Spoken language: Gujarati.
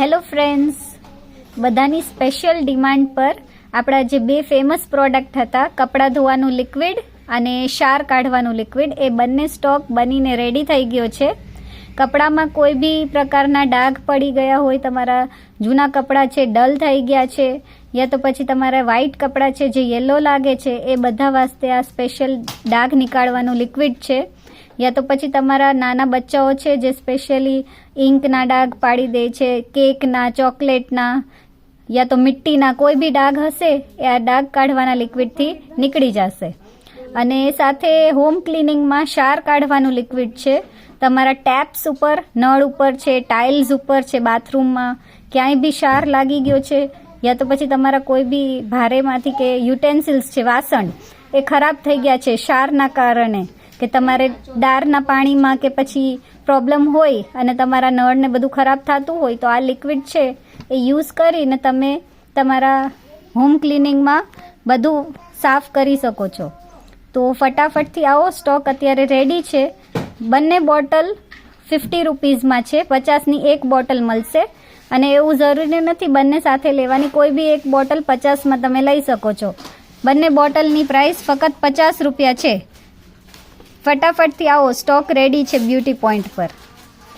હેલો ફ્રેન્ડ્સ, બધાની સ્પેશિયલ ડિમાન્ડ પર આપણા જે બે ફેમસ પ્રોડક્ટ હતા, કપડાં ધોવાનું લિક્વિડ અને શાર કાઢવાનું લિક્વિડ, એ બંને સ્ટોક બનીને રેડી થઈ ગયો છે. કપડામાં કોઈ બી પ્રકારના ડાઘ પડી ગયા હોય, તમારા જૂના કપડાં છે ડલ થઈ ગયા છે, યા તો પછી તમારા વ્હાઇટ કપડાં છે જે યલો લાગે છે, એ બધા વાસ્તે આ સ્પેશિયલ ડાઘ નીકાળવાનું લિક્વિડ છે. યા તો પછી તમારા નાના બચ્ચાઓ છે જે સ્પેશિયલી ઇંકના ડાઘ પાડી દે છે, કેકના, ચોકલેટના, યા તો મિટ્ટીના કોઈ બી ડાઘ હશે એ આ ડાઘ કાઢવાના લિક્વિડથી નીકળી જશે. અને સાથે હોમ ક્લિનિંગમાં શાર કાઢવાનું લિક્વિડ છે. તમારા ટેપ્સ ઉપર, નળ ઉપર છે, ટાઇલ્સ ઉપર છે, બાથરૂમમાં ક્યાંય બી શાર લાગી ગયો છે, યા તો પછી તમારા કોઈ બી ભારેમાંથી કે યુટેન્સિલ્સ છે, વાસણ, એ ખરાબ થઈ ગયા છે શારના કારણે, કે તમારે દારના પાણીમાં કે પછી પ્રોબ્લેમ હોય અને તમારા નળને બધું ખરાબ થતું હોય, તો આ લિક્વિડ છે એ યુઝ કરીને તમે તમારા હોમ ક્લિનિંગમાં બધું સાફ કરી શકો છો. તો ફટાફટથી આવો, સ્ટોક અત્યારે રેડી છે. બંને બોટલ 50 રૂપીઝમાં છે, 50ની એક બોટલ મળશે. અને એવું જરૂરી નથી બંને સાથે લેવાની, કોઈ બી એક બોટલ 50માં તમે લઈ શકો છો. બંને બોટલની પ્રાઇસ ફક્ત 50 રૂપિયા છે. ફટાફટથી આવો, સ્ટોક રેડી છે બ્યુટી પોઈન્ટ પર.